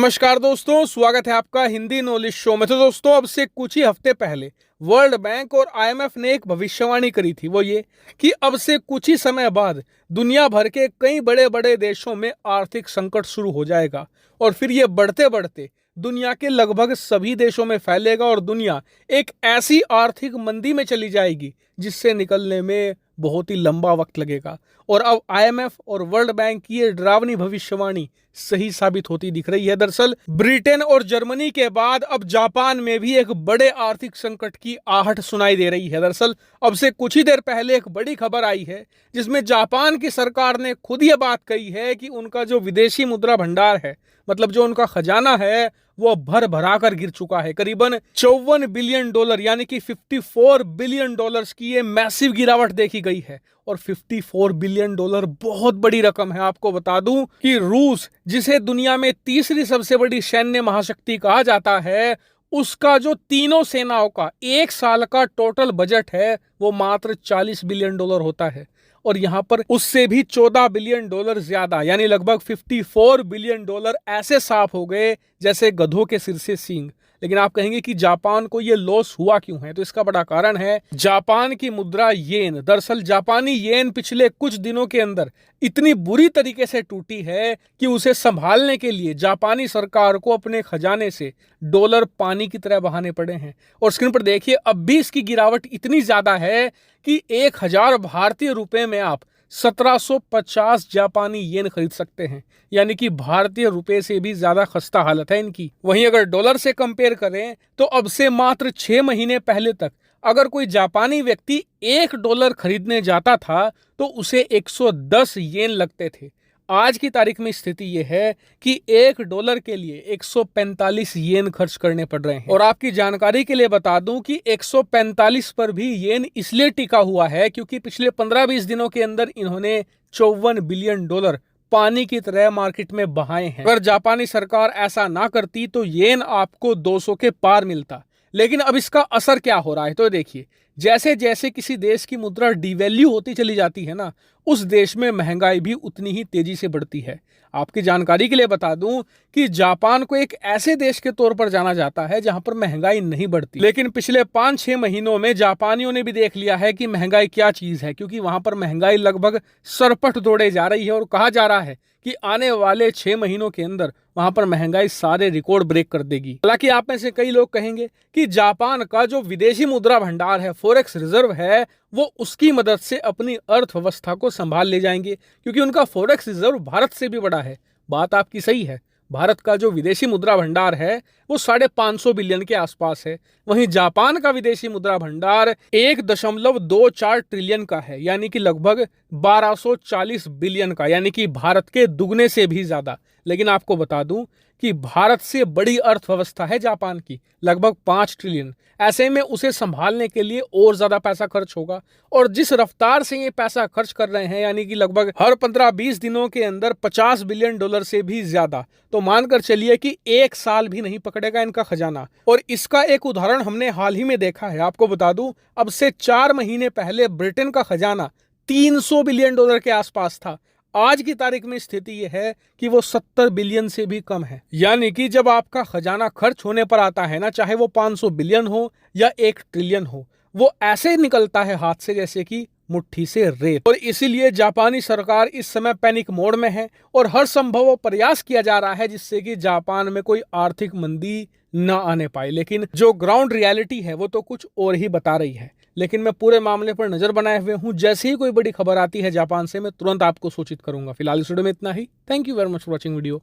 नमस्कार दोस्तों, स्वागत है आपका हिंदी नॉलेज शो में। तो दोस्तों, अब से कुछ ही हफ्ते पहले वर्ल्ड बैंक और आईएमएफ ने एक भविष्यवाणी करी थी। वो ये कि अब से कुछ ही समय बाद दुनिया भर के कई बड़े बड़े देशों में आर्थिक संकट शुरू हो जाएगा और फिर ये बढ़ते बढ़ते दुनिया के लगभग सभी देशों में फैलेगा और दुनिया एक ऐसी आर्थिक मंदी में चली जाएगी जिससे निकलने में बहुत ही लंबा वक्त लगेगा। और अब आईएमएफ और वर्ल्ड बैंक की ये डरावनी भविष्यवाणी सही साबित होती दिख रही है। दरअसल ब्रिटेन और जर्मनी के बाद अब जापान में भी एक बड़े आर्थिक संकट की आहट सुनाई दे रही है। दरअसल अब से कुछ ही देर पहले एक बड़ी खबर आई है जिसमें जापान की सरकार ने खुद ये बात कही है कि उनका जो विदेशी मुद्रा भंडार है, मतलब जो उनका खजाना है, वो भर भरा कर गिर चुका है। करीबन $54 बिलियन यानी कि $54 बिलियन की ये मैसिव गिरावट देखी गई है। और $54 बिलियन बहुत बड़ी रकम है। आपको बता दूं कि रूस, जिसे दुनिया में तीसरी सबसे बड़ी सैन्य महाशक्ति कहा जाता है, उसका जो तीनों सेनाओं का एक साल का टोटल बजट है वो मात्र $40 बिलियन होता है। और यहाँ पर उससे भी $14 बिलियन ज्यादा, यानी लगभग $54 बिलियन ऐसे साफ हो गए जैसे गधों के सिर से सींग। लेकिन आप कहेंगे कि जापान को ये लॉस हुआ क्यों है? तो इसका बड़ा कारण है जापान की मुद्रा येन। दरअसल जापानी येन पिछले कुछ दिनों के अंदर इतनी बुरी तरीके से टूटी है कि उसे संभालने के लिए जापानी सरकार को अपने खजाने से डॉलर पानी की तरह बहाने पड़े हैं। और स्क्रीन पर देखिए, अब भी इसकी गिरावट इतनी ज्यादा है कि 1000 भारतीय रुपए में आप 1750 जापानी येन खरीद सकते हैं, यानी कि भारतीय रुपए से भी ज्यादा खस्ता हालत है इनकी। वहीं अगर डॉलर से कंपेयर करें तो अब से मात्र 6 महीने पहले तक अगर कोई जापानी व्यक्ति $1 खरीदने जाता था तो उसे 110 येन लगते थे। आज की तारीख में स्थिति यह है कि $1 के लिए 145 येन खर्च करने पड़ रहे हैं। और आपकी जानकारी के लिए बता दूं कि 145 पर भी येन इसलिए टिका हुआ है क्योंकि पिछले 15-20 दिनों के अंदर इन्होंने $54 बिलियन पानी की तरह मार्केट में बहाए हैं। अगर जापानी सरकार ऐसा ना करती तो येन आपको 200 के पार मिलता। लेकिन अब इसका असर क्या हो रहा है तो देखिए, जैसे जैसे किसी देश की मुद्रा डिवैल्यू होती चली जाती है ना, उस देश में महंगाई भी उतनी ही तेजी से बढ़ती है। आपकी जानकारी के लिए बता दूं कि जापान को एक ऐसे देश के तौर पर जाना जाता है जहां पर महंगाई नहीं बढ़ती। लेकिन पिछले 5-6 महीनों में जापानियों ने भी देख लिया है कि महंगाई क्या चीज है, क्योंकि वहां पर महंगाई लगभग सरपट दौड़े जा रही है। और कहा जा रहा है कि आने वाले 6 महीनों के अंदर वहां पर महंगाई सारे रिकॉर्ड ब्रेक कर देगी। हालांकि आप में से कई लोग कहेंगे कि जापान का जो विदेशी मुद्रा भंडार है, फॉरेक्स रिजर्व है, वो उसकी मदद से अपनी अर्थव्यवस्था को संभाल ले जाएंगे क्योंकि उनका फॉरेक्स रिजर्व भारत से भी बड़ा है। बात आपकी सही है, भारत का जो विदेशी मुद्रा भंडार है वो 550 बिलियन के आसपास है। वहीं जापान का विदेशी मुद्रा भंडार 1.24 ट्रिलियन का है, यानी कि लगभग 1240 बिलियन का, यानी कि भारत के दुगने से भी ज्यादा। लेकिन आपको बता दूं कि भारत से बड़ी अर्थव्यवस्था है जापान की, लगभग 5 ट्रिलियन। ऐसे में उसे संभालने के लिए और ज्यादा पैसा खर्च होगा। और जिस रफ्तार से ये पैसा खर्च कर रहे हैं, यानी कि लगभग हर 15-20 दिनों के अंदर $50 बिलियन से भी ज्यादा, तो मानकर चलिए कि 1 साल भी नहीं पकड़ेगा इनका खजाना। और इसका एक उदाहरण हमने हाल ही में देखा है। आपको बता दूं, अब से 4 महीने पहले ब्रिटेन का खजाना $300 बिलियन के आसपास था। आज की तारीख में स्थिति यह है कि वो 70 बिलियन से भी कम है। यानी कि जब आपका खजाना खर्च होने पर आता है ना, चाहे वो 500 बिलियन हो या 1 ट्रिलियन हो, वो ऐसे निकलता है हाथ से जैसे कि मुट्ठी से रेत। और इसीलिए जापानी सरकार इस समय पैनिक मोड में है और हर संभव प्रयास किया जा रहा है जिससे कि जापान में कोई आर्थिक मंदी ना आने पाए। लेकिन जो ग्राउंड रियलिटी है वो तो कुछ और ही बता रही है। लेकिन मैं पूरे मामले पर नजर बनाए हुए हूं। जैसे ही कोई बड़ी खबर आती है जापान से, मैं तुरंत आपको सूचित करूंगा। फिलहाल इस वीडियो में इतना ही। Thank you very much for watching video.